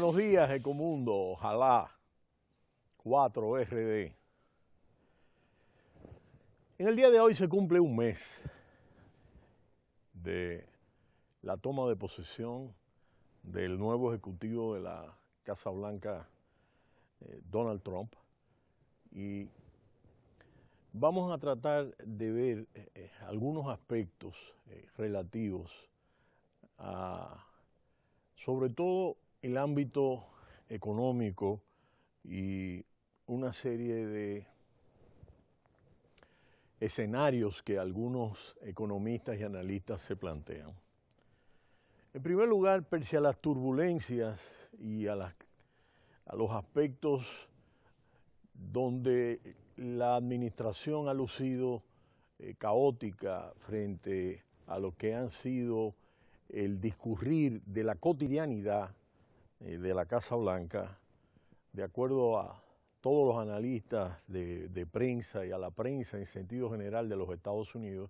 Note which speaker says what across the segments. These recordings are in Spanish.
Speaker 1: Buenos días, Ecomundo. Ojalá 4RD. En el día de hoy se cumple un mes de la toma de posesión del nuevo ejecutivo de la Casa Blanca, Donald Trump, y vamos a tratar de ver algunos aspectos relativos a, sobre todo, el ámbito económico y una serie de escenarios que algunos economistas y analistas se plantean. En primer lugar, pese a las turbulencias y a los aspectos donde la administración ha lucido caótica frente a lo que han sido el discurrir de la cotidianidad de la Casa Blanca, de acuerdo a todos los analistas de prensa y a la prensa en sentido general de los Estados Unidos,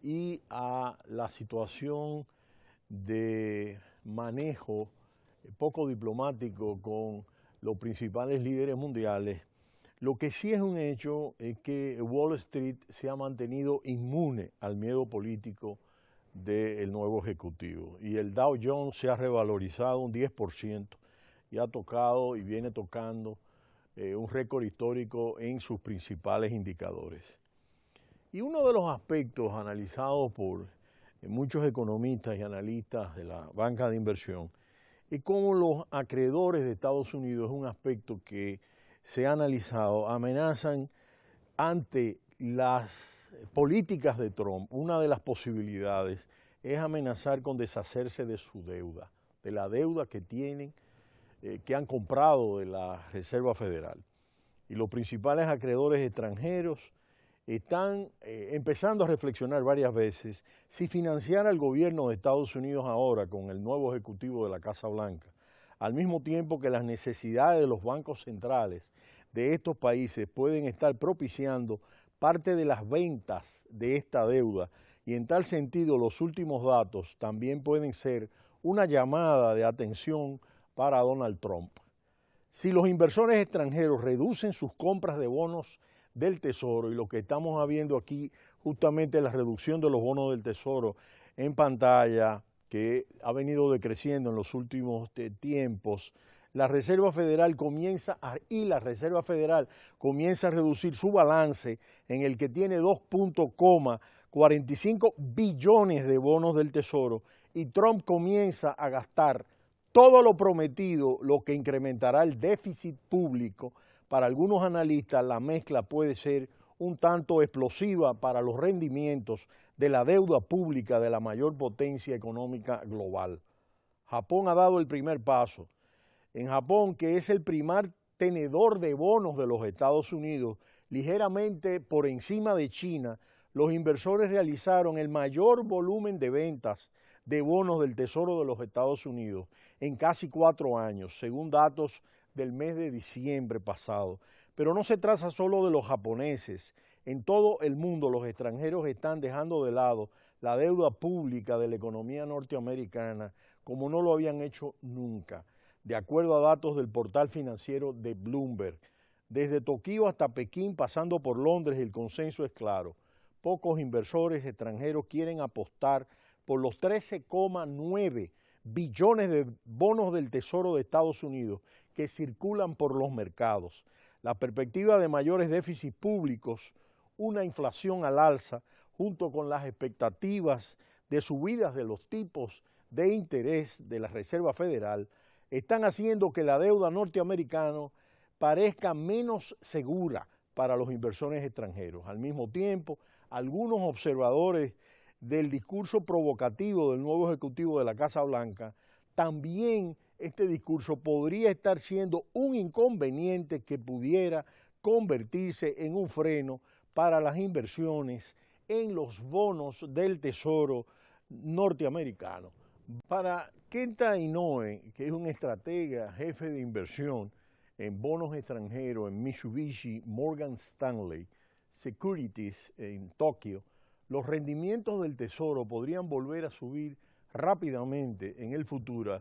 Speaker 1: y a la situación de manejo poco diplomático con los principales líderes mundiales, lo que sí es un hecho es que Wall Street se ha mantenido inmune al miedo político del nuevo ejecutivo, y el Dow Jones se ha revalorizado un 10% y ha tocado y viene tocando un récord histórico en sus principales indicadores. Y uno de los aspectos analizados por muchos economistas y analistas de la banca de inversión es cómo los acreedores de Estados Unidos, es un aspecto que se ha analizado, amenazan ante las políticas de Trump. Una de las posibilidades es amenazar con deshacerse de su deuda, de la deuda que tienen, que han comprado de la Reserva Federal. Y los principales acreedores extranjeros están empezando a reflexionar varias veces si financiar al gobierno de Estados Unidos ahora con el nuevo ejecutivo de la Casa Blanca, al mismo tiempo que las necesidades de los bancos centrales de estos países pueden estar propiciando parte de las ventas de esta deuda, y en tal sentido los últimos datos también pueden ser una llamada de atención para Donald Trump. Si los inversores extranjeros reducen sus compras de bonos del Tesoro, y lo que estamos viendo aquí justamente la reducción de los bonos del Tesoro en pantalla, que ha venido decreciendo en los últimos tiempos, la Reserva Federal comienza a reducir su balance, en el que tiene 2.45 billones de bonos del Tesoro, y Trump comienza a gastar todo lo prometido, lo que incrementará el déficit público. Para algunos analistas la mezcla puede ser un tanto explosiva para los rendimientos de la deuda pública de la mayor potencia económica global. Japón ha dado el primer paso. En Japón, que es el primer tenedor de bonos de los Estados Unidos, ligeramente por encima de China, los inversores realizaron el mayor volumen de ventas de bonos del Tesoro de los Estados Unidos en casi 4 años, según datos del mes de diciembre pasado. Pero no se trata solo de los japoneses. En todo el mundo los extranjeros están dejando de lado la deuda pública de la economía norteamericana como no lo habían hecho nunca. De acuerdo a datos del portal financiero de Bloomberg, desde Tokio hasta Pekín, pasando por Londres, el consenso es claro. Pocos inversores extranjeros quieren apostar por los 13,9 billones de bonos del Tesoro de Estados Unidos que circulan por los mercados. La perspectiva de mayores déficits públicos, una inflación al alza, junto con las expectativas de subidas de los tipos de interés de la Reserva Federal, están haciendo que la deuda norteamericana parezca menos segura para los inversores extranjeros. Al mismo tiempo, algunos observadores del discurso provocativo del nuevo ejecutivo de la Casa Blanca, también este discurso podría estar siendo un inconveniente que pudiera convertirse en un freno para las inversiones en los bonos del Tesoro norteamericano. Para Kenta Inoue, que es un estratega jefe de inversión en bonos extranjeros en Mitsubishi Morgan Stanley Securities en Tokio, los rendimientos del Tesoro podrían volver a subir rápidamente en el futuro,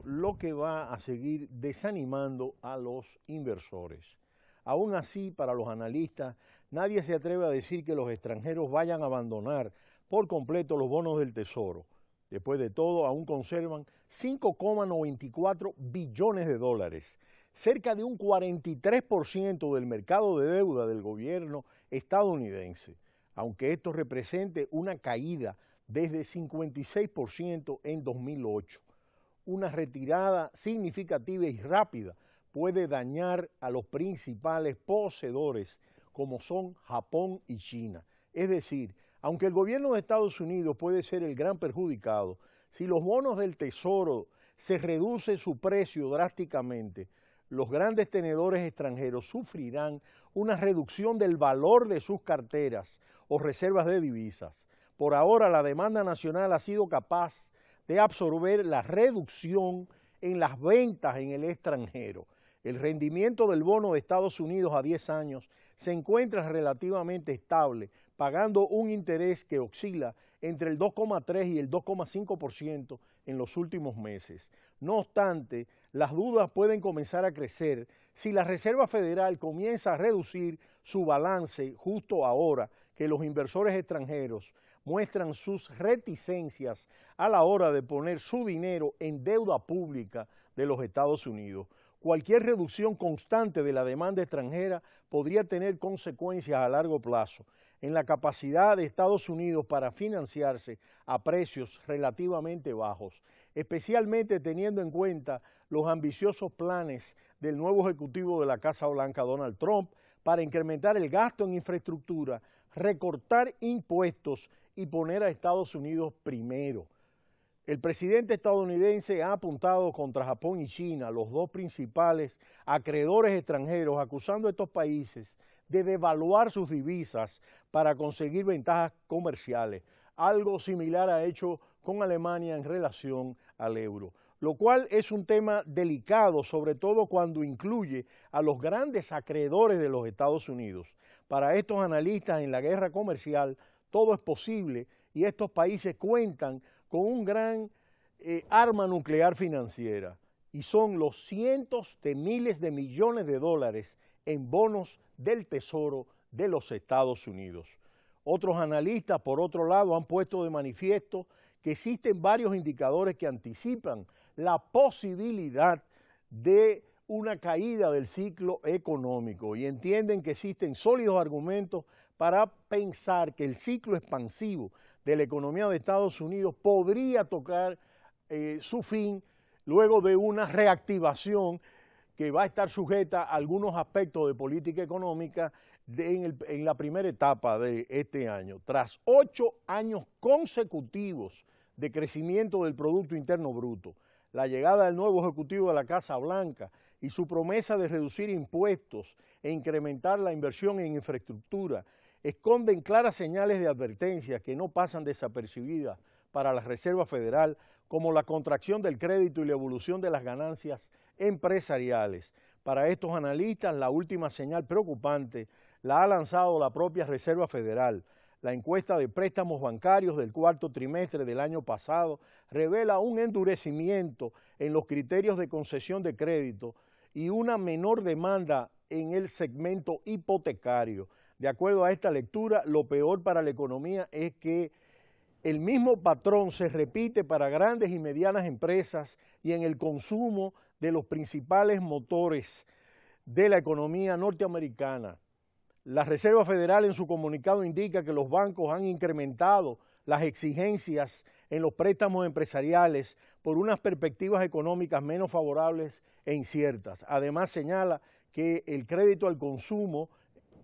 Speaker 1: lo que va a seguir desanimando a los inversores. Aún así, para los analistas, nadie se atreve a decir que los extranjeros vayan a abandonar por completo los bonos del Tesoro. Después de todo, aún conservan 5,94 billones de dólares, cerca de un 43% del mercado de deuda del gobierno estadounidense, aunque esto represente una caída desde 56% en 2008. Una retirada significativa y rápida puede dañar a los principales poseedores como son Japón y China. Es decir, aunque el gobierno de Estados Unidos puede ser el gran perjudicado, si los bonos del Tesoro se reduce su precio drásticamente, los grandes tenedores extranjeros sufrirán una reducción del valor de sus carteras o reservas de divisas. Por ahora, la demanda nacional ha sido capaz de absorber la reducción en las ventas en el extranjero. El rendimiento del bono de Estados Unidos a 10 años se encuentra relativamente estable, pagando un interés que oscila entre el 2,3 y el 2,5% en los últimos meses. No obstante, las dudas pueden comenzar a crecer si la Reserva Federal comienza a reducir su balance justo ahora que los inversores extranjeros muestran sus reticencias a la hora de poner su dinero en deuda pública de los Estados Unidos. Cualquier reducción constante de la demanda extranjera podría tener consecuencias a largo plazo en la capacidad de Estados Unidos para financiarse a precios relativamente bajos, especialmente teniendo en cuenta los ambiciosos planes del nuevo ejecutivo de la Casa Blanca, Donald Trump, para incrementar el gasto en infraestructura, recortar impuestos y poner a Estados Unidos primero. El presidente estadounidense ha apuntado contra Japón y China, los dos principales acreedores extranjeros, acusando a estos países de devaluar sus divisas para conseguir ventajas comerciales. Algo similar ha hecho con Alemania en relación al euro, lo cual es un tema delicado, sobre todo cuando incluye a los grandes acreedores de los Estados Unidos. Para estos analistas en la guerra comercial todo es posible y estos países cuentan con un gran arma nuclear financiera y son los cientos de miles de millones de dólares en bonos del Tesoro de los Estados Unidos. Otros analistas, por otro lado, han puesto de manifiesto que existen varios indicadores que anticipan la posibilidad de una caída del ciclo económico y entienden que existen sólidos argumentos para pensar que el ciclo expansivo de la economía de Estados Unidos podría tocar su fin luego de una reactivación que va a estar sujeta a algunos aspectos de política económica en la primera etapa de este año. Tras 8 años consecutivos de crecimiento del Producto Interno Bruto, la llegada del nuevo ejecutivo de la Casa Blanca y su promesa de reducir impuestos e incrementar la inversión en infraestructura esconden claras señales de advertencia que no pasan desapercibidas para la Reserva Federal, como la contracción del crédito y la evolución de las ganancias empresariales. Para estos analistas, la última señal preocupante la ha lanzado la propia Reserva Federal. La encuesta de préstamos bancarios del cuarto trimestre del año pasado revela un endurecimiento en los criterios de concesión de crédito y una menor demanda en el segmento hipotecario. De acuerdo a esta lectura, lo peor para la economía es que el mismo patrón se repite para grandes y medianas empresas y en el consumo de los principales motores de la economía norteamericana. La Reserva Federal en su comunicado indica que los bancos han incrementado las exigencias en los préstamos empresariales por unas perspectivas económicas menos favorables e inciertas. Además señala que el crédito al consumo,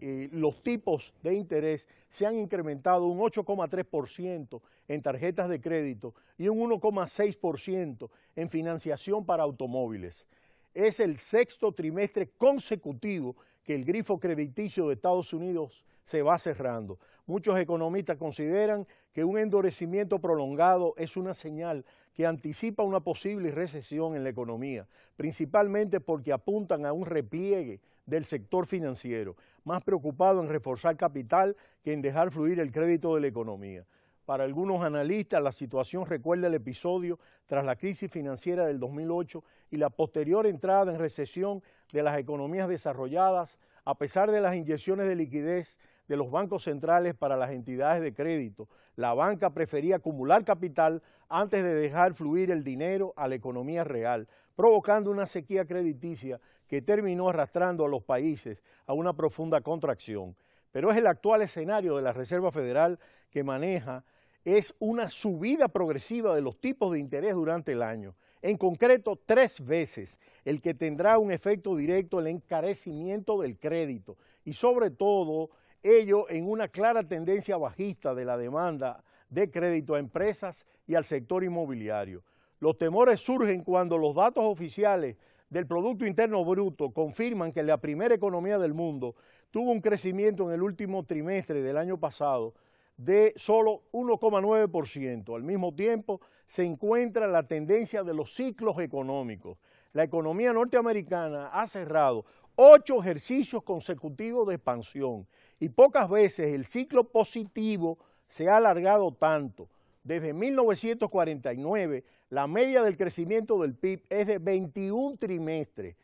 Speaker 1: los tipos de interés se han incrementado un 8,3% en tarjetas de crédito y un 1,6% en financiación para automóviles. Es el sexto trimestre consecutivo que el grifo crediticio de Estados Unidos se va cerrando. Muchos economistas consideran que un endurecimiento prolongado es una señal que anticipa una posible recesión en la economía, principalmente porque apuntan a un repliegue del sector financiero, más preocupado en reforzar capital que en dejar fluir el crédito de la economía. Para algunos analistas, la situación recuerda el episodio tras la crisis financiera del 2008 y la posterior entrada en recesión de las economías desarrolladas, a pesar de las inyecciones de liquidez de los bancos centrales para las entidades de crédito. La banca prefería acumular capital antes de dejar fluir el dinero a la economía real, provocando una sequía crediticia que terminó arrastrando a los países a una profunda contracción. Pero es el actual escenario de la Reserva Federal que maneja es una subida progresiva de los tipos de interés durante el año. En concreto, 3 veces, el que tendrá un efecto directo en el encarecimiento del crédito y sobre todo ello en una clara tendencia bajista de la demanda de crédito a empresas y al sector inmobiliario. Los temores surgen cuando los datos oficiales del Producto Interno Bruto confirman que la primera economía del mundo tuvo un crecimiento en el último trimestre del año pasado de solo 1,9%. Al mismo tiempo, se encuentra la tendencia de los ciclos económicos. La economía norteamericana ha cerrado 8 ejercicios consecutivos de expansión y pocas veces el ciclo positivo se ha alargado tanto. Desde 1949, la media del crecimiento del PIB es de 21 trimestres,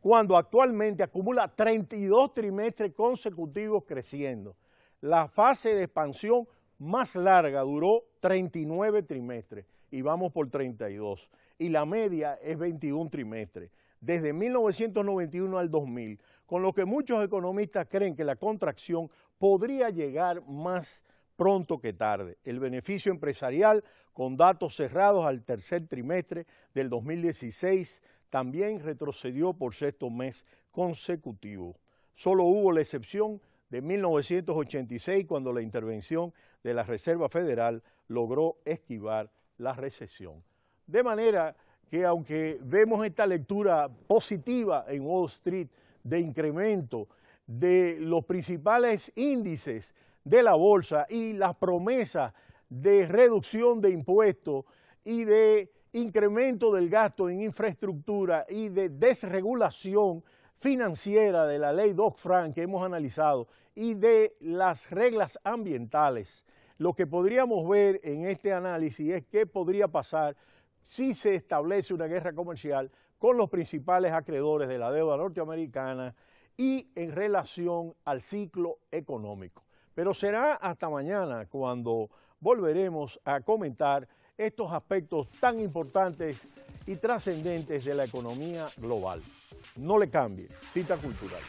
Speaker 1: cuando actualmente acumula 32 trimestres consecutivos creciendo. La fase de expansión más larga duró 39 trimestres y vamos por 32, y la media es 21 trimestres, desde 1991 al 2000, con lo que muchos economistas creen que la contracción podría llegar más pronto que tarde. El beneficio empresarial, con datos cerrados al tercer trimestre del 2016, también retrocedió por 6º mes consecutivo. Solo hubo la excepción de 1986, cuando la intervención de la Reserva Federal logró esquivar la recesión. De manera que aunque vemos esta lectura positiva en Wall Street de incremento de los principales índices de la bolsa y las promesas de reducción de impuestos y de incremento del gasto en infraestructura y de desregulación financiera de la ley Dodd-Frank que hemos analizado y de las reglas ambientales, lo que podríamos ver en este análisis es qué podría pasar si se establece una guerra comercial con los principales acreedores de la deuda norteamericana y en relación al ciclo económico. Pero será hasta mañana cuando volveremos a comentar estos aspectos tan importantes y trascendentes de la economía global. No le cambie, Cita Cultural.